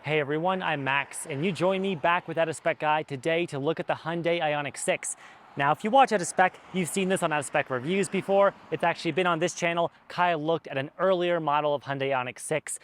Hey everyone, I'm Max, and you join me back with Out of Spec Guy today to look at the Hyundai IONIQ 6. Now, if you watch Out of Spec, you've seen this on Out of Spec reviews before. It's actually been on this channel. Kyle looked at an earlier model of Hyundai IONIQ 6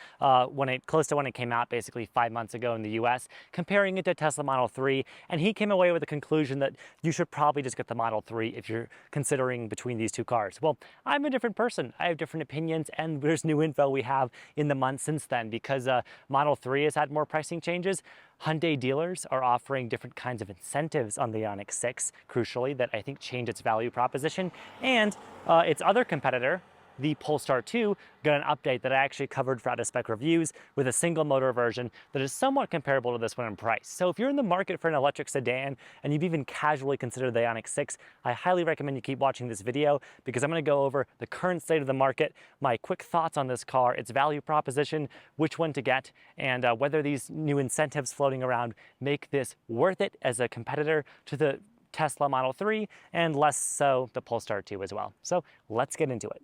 close to when it came out, basically 5 months ago in the US, comparing it to Tesla Model 3, and he came away with the conclusion that you should probably just get the Model 3 if you're considering between these two cars. Well, I'm a different person. I have different opinions, and there's new info we have in the months since then because Model 3 has had more pricing changes. Hyundai dealers are offering different kinds of incentives on the IONIQ 6, crucially, that I think change its value proposition. And its other competitor, the Polestar 2, got an update that I actually covered for Out of Spec reviews with a single motor version that is somewhat comparable to this one in price. So if you're in the market for an electric sedan and you've even casually considered the IONIQ 6, I highly recommend you keep watching this video because I'm going to go over the current state of the market, my quick thoughts on this car, its value proposition, which one to get, and whether these new incentives floating around make this worth it as a competitor to the Tesla Model 3 and less so the Polestar 2 as well. So let's get into it.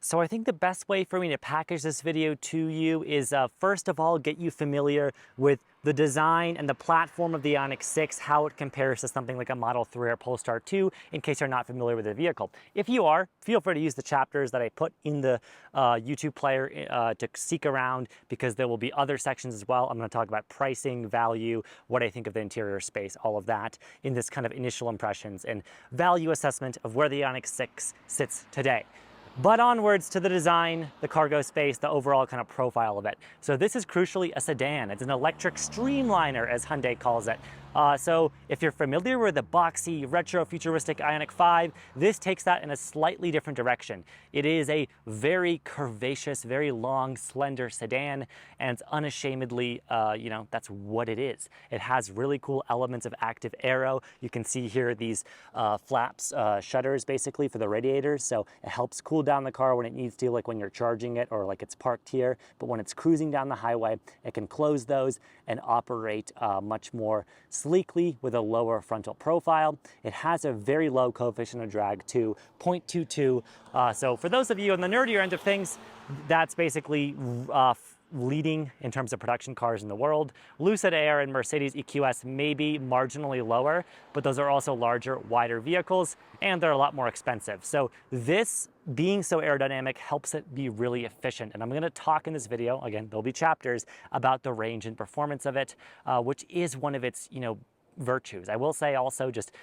So I think the best way for me to package this video to you is first of all, get you familiar with the design and the platform of the IONIQ 6, how it compares to something like a Model 3 or Polestar 2, in case you're not familiar with the vehicle. If you are, feel free to use the chapters that I put in the YouTube player to seek around, because there will be other sections as well. I'm going to talk about pricing, value, what I think of the interior space, all of that in this kind of initial impressions and value assessment of where the IONIQ 6 sits today. But onwards to the design, the cargo space, the overall kind of profile of it. So this is crucially a sedan. It's an electric streamliner, as Hyundai calls it. So if you're familiar with the boxy, retro, futuristic IONIQ 5, this takes that in a slightly different direction. It is a very curvaceous, very long, slender sedan, and it's unashamedly, that's what it is. It has really cool elements of active aero. You can see here these flaps, shutters basically for the radiators, so it helps cool down the car when it needs to, like when you're charging it or like it's parked here. But when it's cruising down the highway, it can close those and operate much more sleekly with a lower frontal profile. It has a very low coefficient of drag too, 0.22. So for those of you on the nerdier end of things, that's basically leading in terms of production cars in the world. Lucid Air and Mercedes EQS may be marginally lower, but those are also larger, wider vehicles, and they're a lot more expensive. So this being so aerodynamic helps it be really efficient. And I'm going to talk in this video, again, there'll be chapters about the range and performance of it, which is one of its, virtues. I will say also just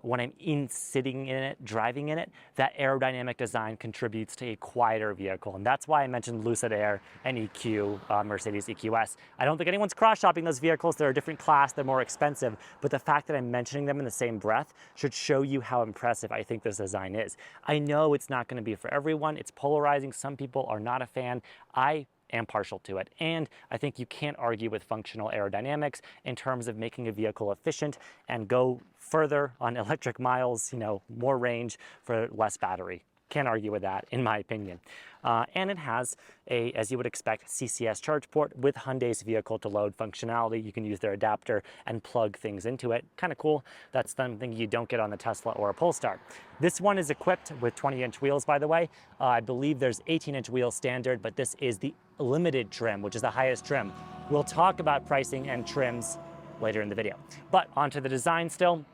when I'm sitting in it, driving in it, that aerodynamic design contributes to a quieter vehicle. And that's why I mentioned Lucid Air and EQ, Mercedes EQS. I don't think anyone's cross-shopping those vehicles. They're a different class, they're more expensive, but the fact that I'm mentioning them in the same breath should show you how impressive I think this design is. I know it's not going to be for everyone. It's polarizing. Some people are not a fan. I am partial to it. And I think you can't argue with functional aerodynamics in terms of making a vehicle efficient and go further on electric miles, more range for less battery. Can't argue with that, in my opinion. And it has a, as you would expect, CCS charge port with Hyundai's vehicle to load functionality. You can use their adapter and plug things into it. Kind of cool. That's something you don't get on the Tesla or a Polestar. This one is equipped with 20-inch wheels, by the way. I believe there's 18-inch wheels standard, but this is the limited trim, which is the highest trim. We'll talk about pricing and trims later in the video. But onto the design still.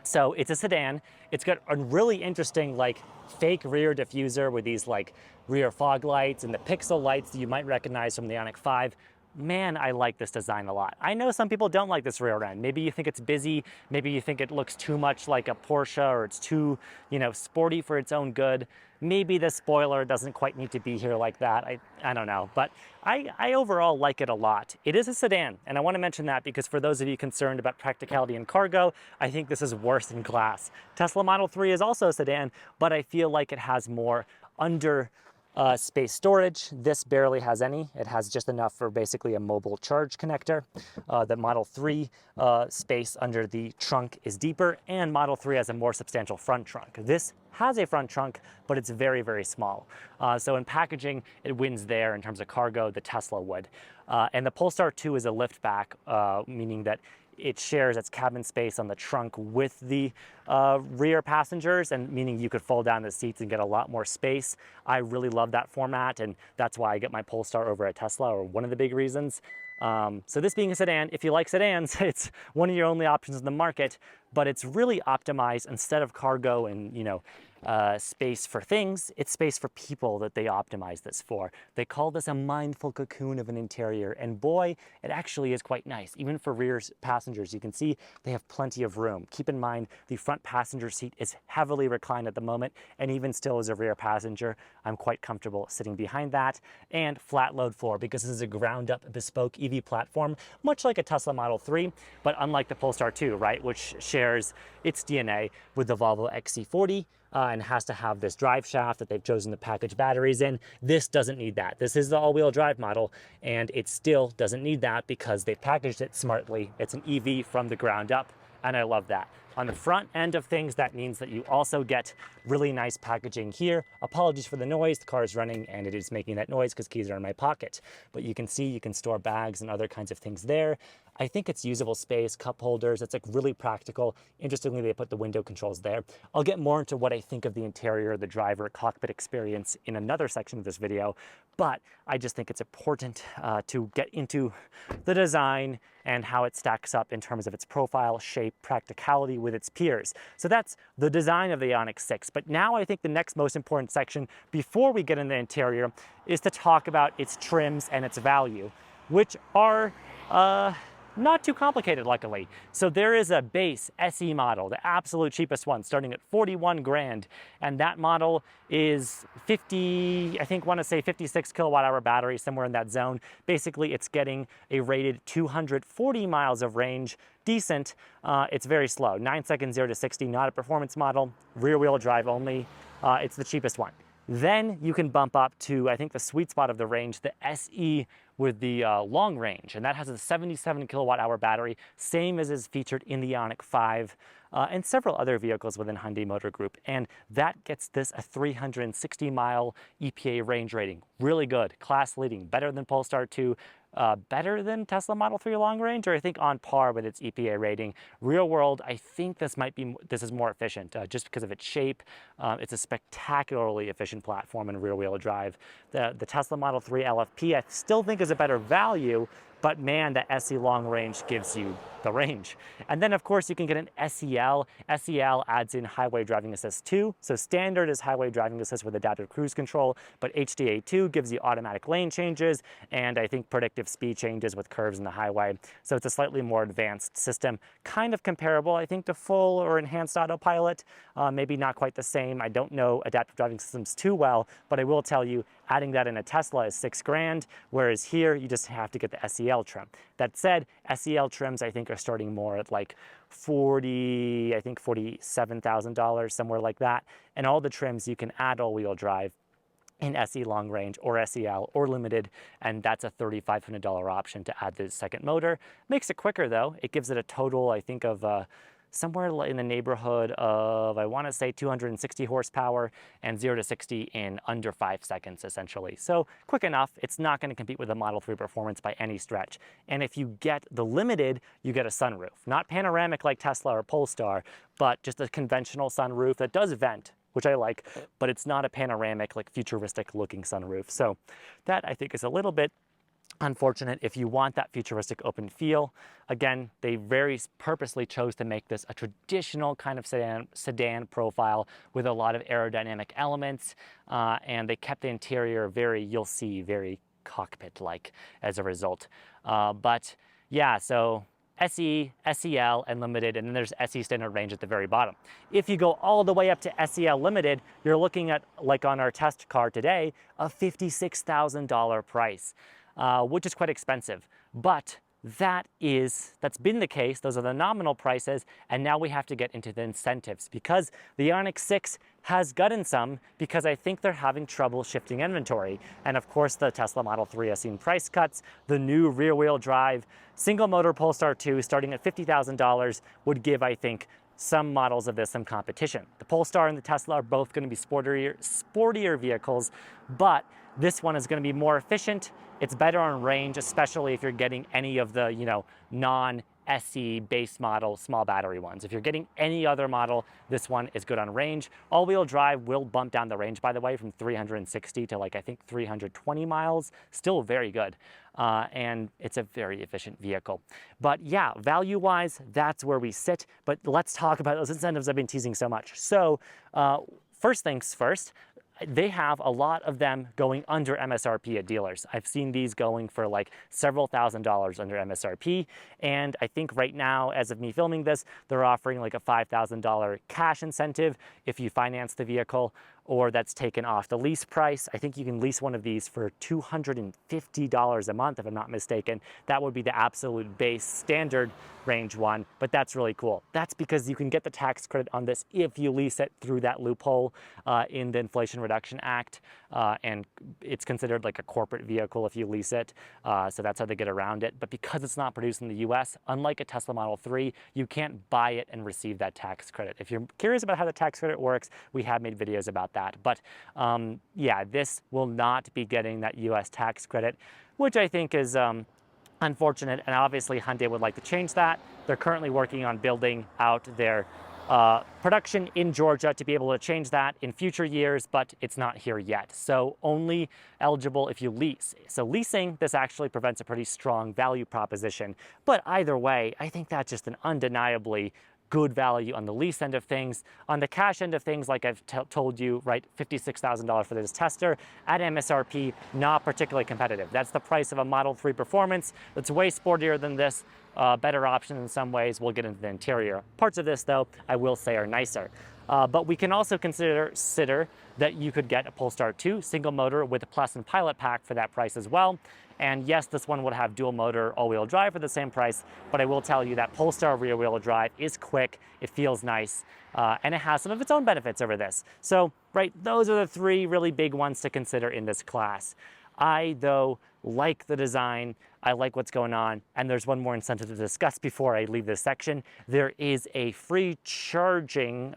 So it's a sedan. It's got a really interesting fake rear diffuser with these rear fog lights and the pixel lights that you might recognize from the IONIQ 5. Man, I like this design a lot. I know some people don't like this rear end. Maybe you think it's busy. Maybe you think it looks too much like a Porsche, or it's too, sporty for its own good. Maybe the spoiler doesn't quite need to be here like that. I don't know, but I overall like it a lot. It is a sedan, and I want to mention that because for those of you concerned about practicality and cargo, I think this is worse in class. Tesla Model 3 is also a sedan, but I feel like it has more under space storage. This barely has any. It has just enough for basically a mobile charge connector. The Model 3 space under the trunk is deeper, and Model 3 has a more substantial front trunk. This has a front trunk, but it's very, very small. So in packaging, it wins there in terms of cargo, the Tesla would. And the Polestar 2 is a liftback, meaning that it shares its cabin space on the trunk with the rear passengers, and meaning you could fold down the seats and get a lot more space. I really love that format, and that's why I get my Polestar over a Tesla, or one of the big reasons. So this being a sedan, if you like sedans, it's one of your only options in the market, but it's really optimized. Instead of cargo and, space for things, it's space for people that they optimize this for. They call this a mindful cocoon of an interior, and boy, it actually is quite nice. Even for rear passengers, you can see they have plenty of room. Keep in mind, the front passenger seat is heavily reclined at the moment, and even still as a rear passenger, I'm quite comfortable sitting behind that. And flat load floor, because this is a ground up bespoke EV platform, much like a Tesla Model 3, but unlike the Polestar 2, right, which shares its DNA with the Volvo XC40, and has to have this drive shaft that they've chosen to package batteries in. This doesn't need that. This is the all-wheel drive model, and it still doesn't need that because they've packaged it smartly. It's an EV from the ground up, and I love that. On the front end of things, that means that you also get really nice packaging here. Apologies for the noise, the car is running and it is making that noise because keys are in my pocket. But you can see you can store bags and other kinds of things there. I think it's usable space, cup holders, it's like really practical. Interestingly, they put the window controls there. I'll get more into what I think of the interior, the driver cockpit experience in another section of this video, but I just think it's important to get into the design and how it stacks up in terms of its profile, shape, practicality with its peers. So that's the design of the IONIQ 6. But now I think the next most important section before we get in the interior is to talk about its trims and its value, which are not too complicated, luckily. So there is a base SE model, the absolute cheapest one, starting at 41 grand. And that model is 56 kilowatt hour battery, somewhere in that zone. Basically, it's getting a rated 240 miles of range. Decent. It's very slow. 9 seconds 0 to 60, not a performance model, rear wheel drive only. It's the cheapest one. Then you can bump up to, I think, the sweet spot of the range, the SE with the long range, and that has a 77 kilowatt hour battery, same as is featured in the IONIQ 5 and several other vehicles within Hyundai Motor Group. And that gets this a 360 mile EPA range rating. Really good, class leading, better than Polestar 2, better than Tesla Model 3 long range, or I think on par with its EPA rating. Real world, I think this is more efficient just because of its shape. It's a spectacularly efficient platform in rear wheel drive. The Tesla Model 3 LFP I still think is a better value, but man, the SE long range gives you the range. And then of course you can get an SEL. SEL adds in highway driving assist 2. So standard is highway driving assist with adaptive cruise control, but HDA2 gives you automatic lane changes and I think predictive speed changes with curves in the highway. So it's a slightly more advanced system, kind of comparable, I think, to full or enhanced autopilot. Maybe not quite the same. I don't know adaptive driving systems too well, but I will tell you, adding that in a Tesla is 6 grand, whereas here you just have to get the SEL trim. That said, SEL trims I think are starting more at like $47,000, somewhere like that. And all the trims you can add all-wheel drive in SE long range or SEL or limited, and that's a $3,500 option to add the second motor. Makes it quicker though. It gives it a total, I think, of somewhere in the neighborhood of, I want to say 260 horsepower and 0 to 60 in under 5 seconds, essentially. So quick enough. It's not going to compete with the Model 3 performance by any stretch. And if you get the limited, you get a sunroof. Not panoramic like Tesla or Polestar, but just a conventional sunroof that does vent, which I like, but it's not a panoramic, like futuristic looking sunroof. So that I think is a little bit unfortunate if you want that futuristic open feel. Again, they very purposely chose to make this a traditional kind of sedan profile with a lot of aerodynamic elements, and they kept the interior you'll see, very cockpit-like as a result. But yeah, so SE, SEL, and Limited, and then there's SE Standard Range at the very bottom. If you go all the way up to SEL Limited, you're looking at, like on our test car today, a $56,000 price. Which is quite expensive, but that's been the case. Those are the nominal prices, and now we have to get into the incentives because the IONIQ 6 has gotten some because I think they're having trouble shifting inventory. And of course, the Tesla Model 3 has seen price cuts. The new rear-wheel drive single motor Polestar 2 starting at $50,000 would give, I think, some models of this some competition. The Polestar and the Tesla are both going to be sportier vehicles, but this one is going to be more efficient. It's better on range, especially if you're getting any of the, non SE base model small battery ones. If you're getting any other model, this one is good on range. All-wheel drive will bump down the range, by the way, from 360 to like I think 320 miles. Still very good. And it's a very efficient vehicle. But yeah, value-wise, that's where we sit. But let's talk about those incentives I've been teasing so much. So first things first, they have a lot of them going under MSRP at dealers. I've seen these going for like several $1,000s under MSRP. And I think right now, as of me filming this, they're offering like a $5,000 cash incentive if you finance the vehicle, or that's taken off the lease price. I think you can lease one of these for $250 a month, if I'm not mistaken. That would be the absolute base standard range one, but that's really cool. That's because you can get the tax credit on this if you lease it through that loophole in the Inflation Reduction Act, and it's considered like a corporate vehicle if you lease it, so that's how they get around it. But because it's not produced in the US, unlike a Tesla Model 3, you can't buy it and receive that tax credit. If you're curious about how the tax credit works, we have made videos about that. But yeah, this will not be getting that US tax credit, which I think is unfortunate, and obviously Hyundai would like to change that. They're currently working on building out their production in Georgia to be able to change that in future years, but it's not here yet. So only eligible if you lease. So leasing, this actually prevents a pretty strong value proposition. But either way, I think that's just an undeniably good value on the lease end of things. On the cash end of things, like I've told you, right, $56,000 for this tester at MSRP, not particularly competitive. That's the price of a Model 3 Performance. It's way sportier than this, better option in some ways. We'll get into the interior. Parts of this, though, I will say are nicer. But we can also consider that you could get a Polestar 2 single motor with a Plus and Pilot pack for that price as well. And yes, this one would have dual motor all-wheel drive for the same price, but I will tell you that Polestar rear-wheel drive is quick, it feels nice, and it has some of its own benefits over this. So, right, those are the three really big ones to consider in this class. I, though, like the design, I like what's going on, and there's one more incentive to discuss before I leave this section. There is a free charging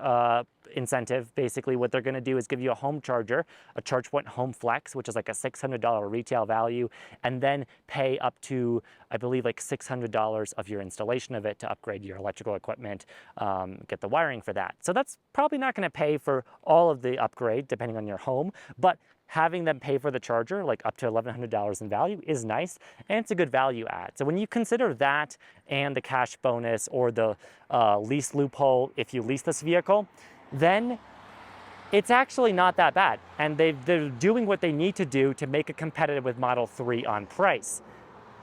incentive. Basically, what they're gonna do is give you a home charger, a ChargePoint Home Flex, which is like a $600 retail value, and then pay up to, I believe, like $600 of your installation of it to upgrade your electrical equipment, get the wiring for that. So that's probably not gonna pay for all of the upgrade, depending on your home, but having them pay for the charger, like up to $1,100 in value, is nice, and it's a good value add. So when you consider that and the cash bonus or the lease loophole if you lease this vehicle, then it's actually not that bad. And they're doing what they need to do to make it competitive with Model 3 on price.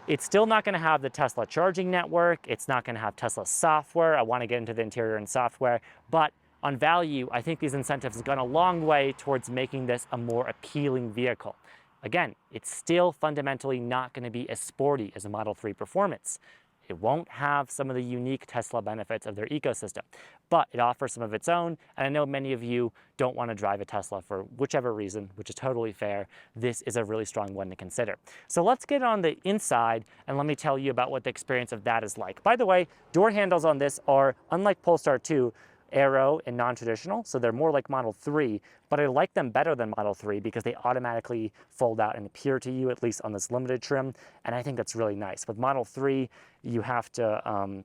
It's still not going to have the Tesla charging network. It's not going to have Tesla software. I want to get into the interior and software, but on value, I think these incentives have gone a long way towards making this a more appealing vehicle. Again, it's still fundamentally not going to be as sporty as a Model 3 Performance. It won't have some of the unique Tesla benefits of their ecosystem, but it offers some of its own. And I know many of you don't want to drive a Tesla for whichever reason, which is totally fair. This is a really strong one to consider. So let's get on the inside and let me tell you about what the experience of that is like. By the way, door handles on this are, unlike Polestar 2, aero and non-traditional, so they're more like Model 3, but I like them better than Model 3 because they automatically fold out and appear to you, at least on this limited trim, and I think that's really nice. With Model 3, you have to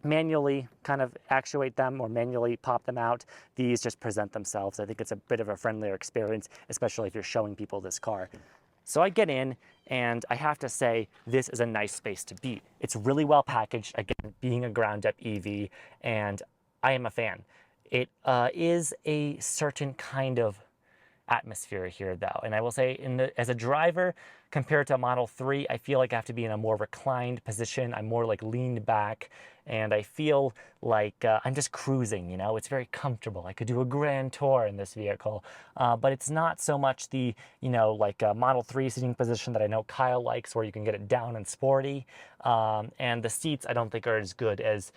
manually kind of actuate them or manually pop them out. These just present themselves. I think it's a bit of a friendlier experience, especially if you're showing people this car. So I get in, and I have to say, this is a nice space to be. It's really well packaged, again, being a ground-up EV, and I am a fan. It is a certain kind of atmosphere here, though. And I will say, as a driver, compared to a Model 3, I feel like I have to be in a more reclined position. I'm more like leaned back, and I feel like I'm just cruising, you know? It's very comfortable. I could do a grand tour in this vehicle, but it's not so much the, you know, like a Model 3 seating position that I know Kyle likes, where you can get it down and sporty. And the seats, I don't think, are as good as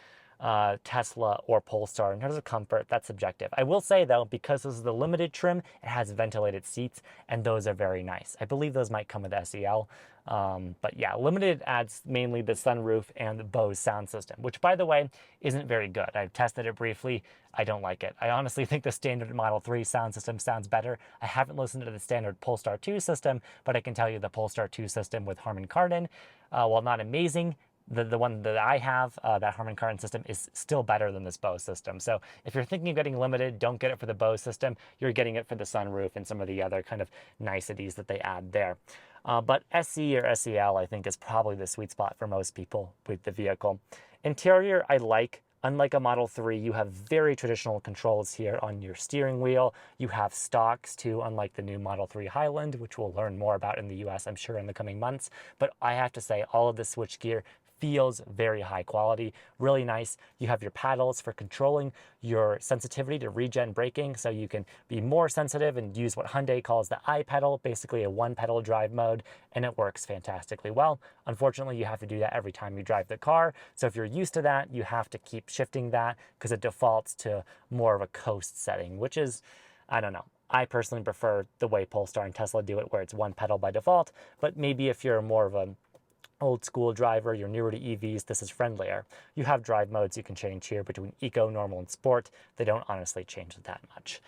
Tesla or Polestar. In terms of comfort, that's subjective. I will say, though, because this is the limited trim, it has ventilated seats, and those are very nice. I believe those might come with SEL. But yeah, limited adds mainly the sunroof and the Bose sound system, which, by the way, isn't very good. I've tested it briefly. I don't like it. I honestly think the standard Model 3 sound system sounds better. I haven't listened to the standard Polestar 2 system, but I can tell you the Polestar 2 system with Harman Kardon, while not amazing, the one that I have, that Harman Kardon system, is still better than this Bose system. So if you're thinking of getting limited, don't get it for the Bose system. You're getting it for the sunroof and some of the other kind of niceties that they add there. But SE or SEL, I think, is probably the sweet spot for most people with the vehicle. Interior, I like. Unlike a Model 3, you have very traditional controls here on your steering wheel. You have stalks too, unlike the new Model 3 Highland, which we'll learn more about in the US, I'm sure, in the coming months. But I have to say, all of the switchgear feels very high quality, really nice. You have your paddles for controlling your sensitivity to regen braking, so you can be more sensitive and use what Hyundai calls the I-pedal, basically a one-pedal drive mode, and it works fantastically well. Unfortunately, you have to do that every time you drive the car, so if you're used to that, you have to keep shifting that because it defaults to more of a coast setting, which is, I don't know. I personally prefer the way Polestar and Tesla do it, where it's one pedal by default, but maybe if you're more of a old school driver, you're newer to EVs, this is friendlier. You have drive modes you can change here between eco, normal, and sport. They don't honestly change that much.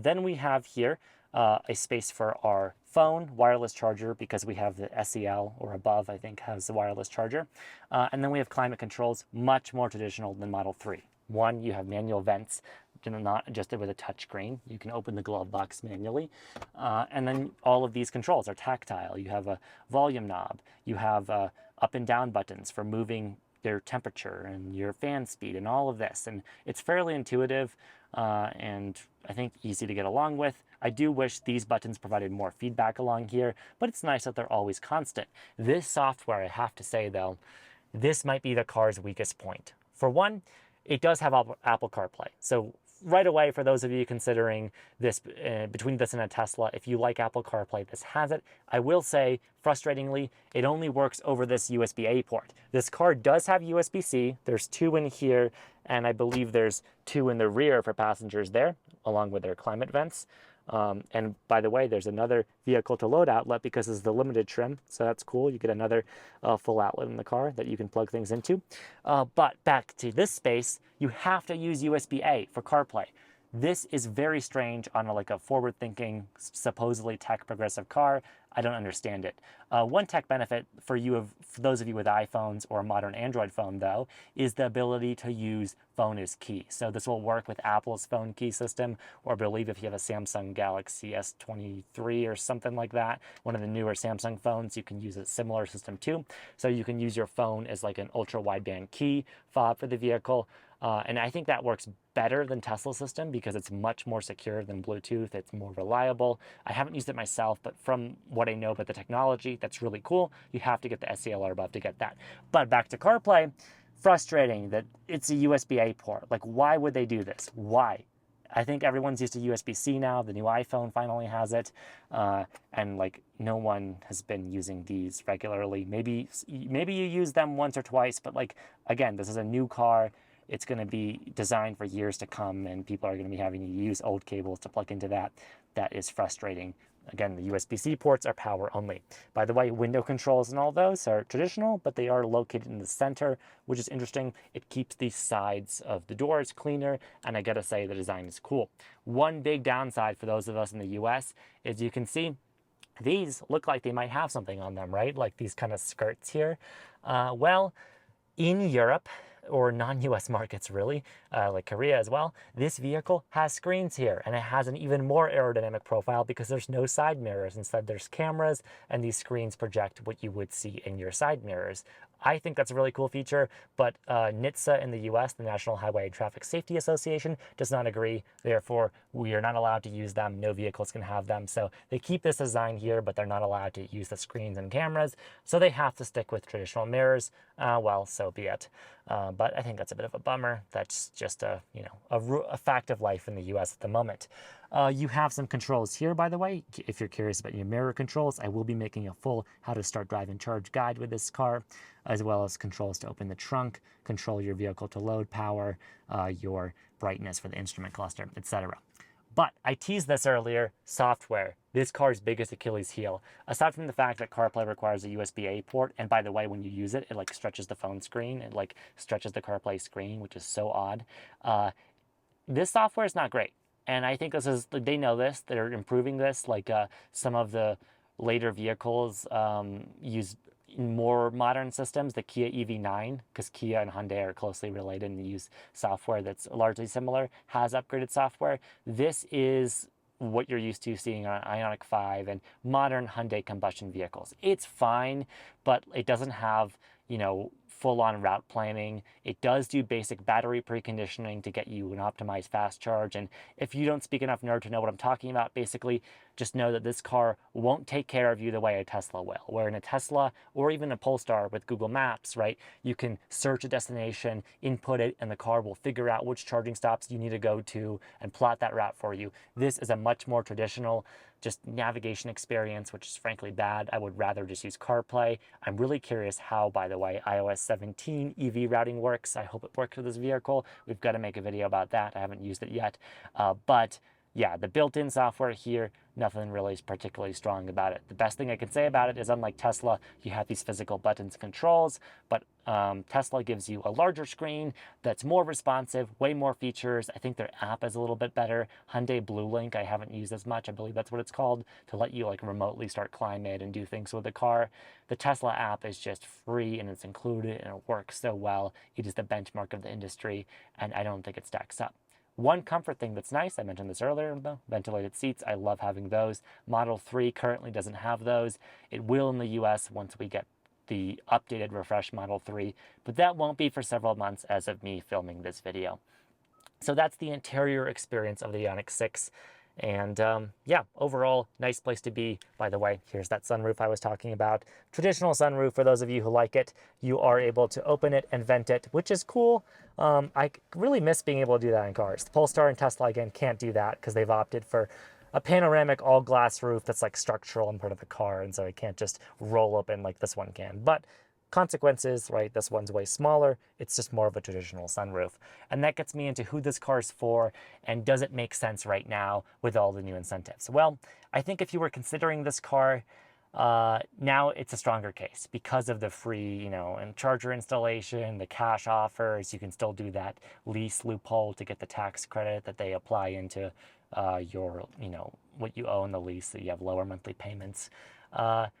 Then we have here a space for our phone, wireless charger, because we have the SEL or above, I think, has the wireless charger. And then we have climate controls, much more traditional than Model 3. One, you have manual vents, not adjusted with a touchscreen. You can open the glove box manually. And then all of these controls are tactile. You have a volume knob. You have up and down buttons for moving your temperature and your fan speed and all of this. And it's fairly intuitive and I think easy to get along with. I do wish these buttons provided more feedback along here, but it's nice that they're always constant. This software, I have to say though, this might be the car's weakest point. For one, it does have Apple CarPlay. So right away, for those of you considering this, between this and a Tesla, if you like Apple CarPlay, this has it. I will say, frustratingly, it only works over this USB-A port. This car does have USB-C. There's 2 in here, and I believe there's 2 in the rear for passengers there, along with their climate vents. And by the way, there's another vehicle to load outlet because this is the limited trim, so that's cool. You get another full outlet in the car that you can plug things into. But back to this space, you have to use USB-A for CarPlay. This is very strange on like a forward-thinking, supposedly tech progressive car. I don't understand it. One tech benefit for those of you with iPhones or a modern Android phone, though, is the ability to use phone as key. So this will work with Apple's phone key system, or I believe if you have a Samsung Galaxy S23 or something like that, one of the newer Samsung phones, you can use a similar system too. So you can use your phone as like an ultra-wideband key fob for the vehicle. And I think that works better than Tesla's system because it's much more secure than Bluetooth. It's more reliable. I haven't used it myself, but from what I know about the technology, that's really cool. You have to get the SEL or above to get that. But back to CarPlay, frustrating that it's a USB-A port. Like, why would they do this? Why? I think everyone's used to USB-C now. The new iPhone finally has it. And like, no one has been using these regularly. Maybe you use them once or twice, but like, again, this is a new car. It's going to be designed for years to come, and people are going to be having to use old cables to plug into that. That is frustrating. Again, the USB-C ports are power only. By the way, window controls and all those are traditional, but they are located in the center, which is interesting. It keeps the sides of the doors cleaner, and I gotta say, the design is cool. One big downside for those of us in the US is you can see these look like they might have something on them, right? Like these kind of skirts here. Well, in Europe, or non-US markets really, like Korea as well, this vehicle has screens here, and it has an even more aerodynamic profile because there's no side mirrors. Instead, there's cameras, and these screens project what you would see in your side mirrors. I think that's a really cool feature, but NHTSA in the US, the National Highway Traffic Safety Association, does not agree. Therefore, we are not allowed to use them. No vehicles can have them. So they keep this design here, but they're not allowed to use the screens and cameras. So they have to stick with traditional mirrors. Well, so be it. But I think that's a bit of a bummer. That's just a fact of life in the US at the moment. You have some controls here, by the way. If you're curious about your mirror controls, I will be making a full how to start drive and charge guide with this car, as well as controls to open the trunk, control your vehicle to load power, your brightness for the instrument cluster, etc. But I teased this earlier, software, this car's biggest Achilles heel. Aside from the fact that CarPlay requires a USB-A port, and by the way, when you use it, it like stretches the phone screen, it like stretches the CarPlay screen, which is so odd. This software is not great. And I think they know this, they're improving this, like some of the later vehicles use more modern systems, the Kia EV9, because Kia and Hyundai are closely related and use software that's largely similar, has upgraded software. This is what you're used to seeing on IONIQ 5 and modern Hyundai combustion vehicles. It's fine, but it doesn't have, you know, full-on route planning. It does do basic battery preconditioning to get you an optimized fast charge. And if you don't speak enough nerd to know what I'm talking about, basically just know that this car won't take care of you the way a Tesla will. Where in a Tesla or even a Polestar with Google Maps, right, you can search a destination, input it, and the car will figure out which charging stops you need to go to and plot that route for you. This is a much more traditional just navigation experience, which is frankly bad. I would rather just use CarPlay. I'm really curious how, by the way, iOS 17 EV routing works. I hope it works with this vehicle. We've got to make a video about that. I haven't used it yet. But yeah, the built-in software here, nothing really is particularly strong about it. The best thing I can say about it is, unlike Tesla, you have these physical buttons and controls, but Tesla gives you a larger screen that's more responsive, way more features. I think their app is a little bit better. Hyundai Blue Link I haven't used as much. I believe that's what it's called, to let you like remotely start climate and do things with the car. The Tesla app is just free and it's included and it works so well. It is the benchmark of the industry, and I don't think it stacks up. One comfort thing that's nice, I mentioned this earlier, though, ventilated seats. I love having those. Model 3 currently doesn't have those. It will in the US once we get the updated, refreshed Model 3, but that won't be for several months as of me filming this video. So that's the interior experience of the IONIQ 6. And yeah, overall, nice place to be. By the way, here's that sunroof I was talking about. Traditional sunroof, for those of you who like it, you are able to open it and vent it, which is cool. I really miss being able to do that in cars. The Polestar and Tesla, again, can't do that because they've opted for a panoramic all-glass roof that's like structural and part of the car, and so it can't just roll open like this one can. But consequences, right? This one's way smaller. It's just more of a traditional sunroof. And that gets me into who this car is for and does it make sense right now with all the new incentives? Well, I think if you were considering this car, now it's a stronger case because of the free, you know, and charger installation, the cash offers. You can still do that lease loophole to get the tax credit that they apply into your, you know, what you owe in the lease, so you have lower monthly payments.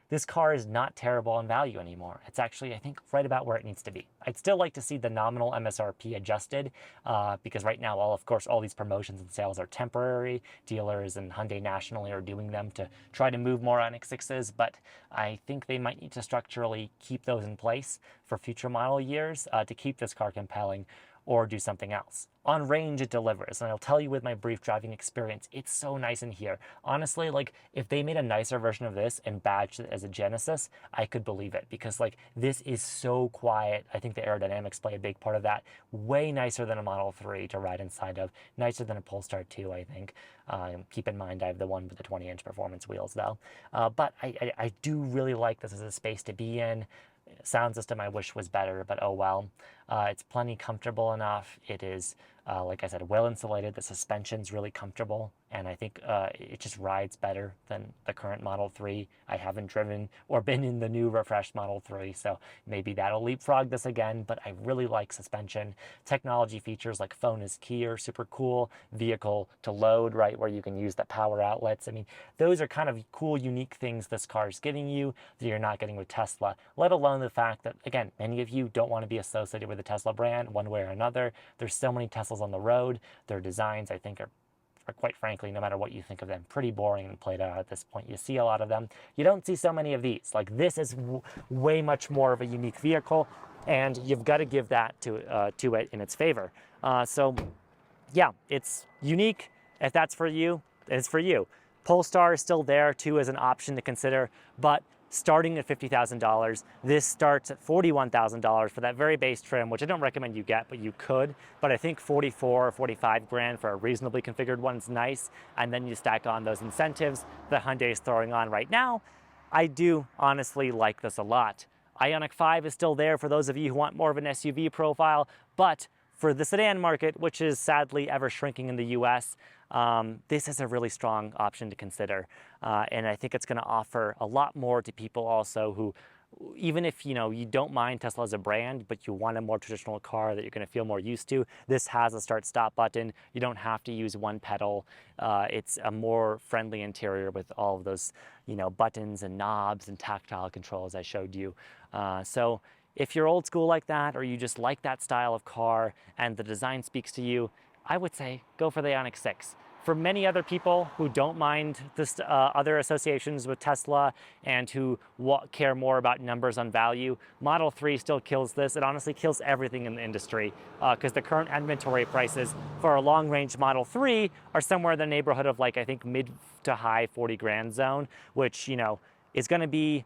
This car is not terrible in value anymore. It's actually, I think, right about where it needs to be. I'd still like to see the nominal MSRP adjusted because right now, of course, all these promotions and sales are temporary. Dealers and Hyundai nationally are doing them to try to move more IONIQ 6s, but I think they might need to structurally keep those in place for future model years to keep this car compelling, or do something else. On range, it delivers, and I'll tell you with my brief driving experience, it's so nice in here. Honestly, like, if they made a nicer version of this and badged it as a Genesis, I could believe it, because like, this is so quiet. I think the aerodynamics play a big part of that. Way nicer than a Model 3 to ride inside of, nicer than a Polestar 2, I think. Keep in mind, I have the one with the 20-inch performance wheels, though. But I do really like this as a space to be in. Sound system I wish was better, but oh well. It's plenty comfortable enough. It is, like I said, well insulated. The suspension's really comfortable, and I think it just rides better than the current Model 3. I haven't driven or been in the new refreshed Model 3, so maybe that'll leapfrog this again, but I really like suspension. Technology features like phone is key are super cool. Vehicle to load, right, where you can use the power outlets. I mean, those are kind of cool, unique things this car is giving you that you're not getting with Tesla, let alone the fact that, again, many of you don't want to be associated with the Tesla brand one way or another. There's so many Teslas on the road. Their designs, I think, are quite frankly, no matter what you think of them, pretty boring and played out at this point. You see a lot of them. You don't see so many of these. Like, this is way much more of a unique vehicle, and you've got to give that to it in its favor. So yeah, it's unique. If that's for you, it's for you. Polestar is still there too as an option to consider, but starting at $50,000, this starts at $41,000 for that very base trim, which I don't recommend you get, but you could. But I think 44 or 45 grand for a reasonably configured one is nice. And then you stack on those incentives that Hyundai is throwing on right now. I do honestly like this a lot. IONIQ 5 is still there for those of you who want more of an SUV profile, but for the sedan market, which is sadly ever shrinking in the US, this is a really strong option to consider. And I think it's going to offer a lot more to people also who even if you don't mind Tesla as a brand, but you want a more traditional car that you're going to feel more used to, this has a start-stop button. You don't have to use one pedal. It's a more friendly interior with all of those buttons and knobs and tactile controls I showed you. So if you're old school like that, or you just like that style of car and the design speaks to you, I would say go for the IONIQ 6. For many other people who don't mind this other associations with Tesla and who care more about numbers on value, Model 3 still kills this. It honestly kills everything in the industry because the current inventory prices for a long-range Model 3 are somewhere in the neighborhood of like, I think, mid to high 40 grand zone, which, is going to be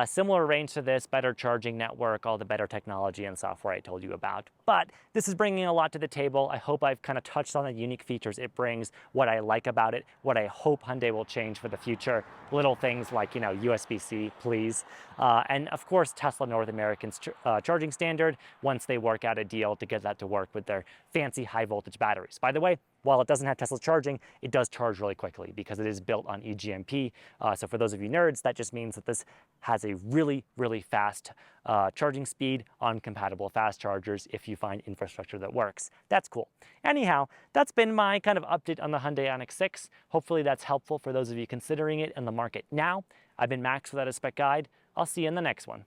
similar range to this, better charging network, all the better technology and software I told you about. But this is bringing a lot to the table. I hope I've kind of touched on the unique features it brings, what I like about it, what I hope Hyundai will change for the future. Little things like, USB-C, please. And of course, Tesla North American's charging standard once they work out a deal to get that to work with their fancy high voltage batteries. By the way, while it doesn't have Tesla charging, it does charge really quickly because it is built on eGMP. So for those of you nerds, that just means that this has a really, really fast charging speed on compatible fast chargers if you find infrastructure that works. That's cool. Anyhow, that's been my kind of update on the Hyundai IONIQ 6. Hopefully that's helpful for those of you considering it in the market now. I've been Max with That Is Spec Guide. I'll see you in the next one.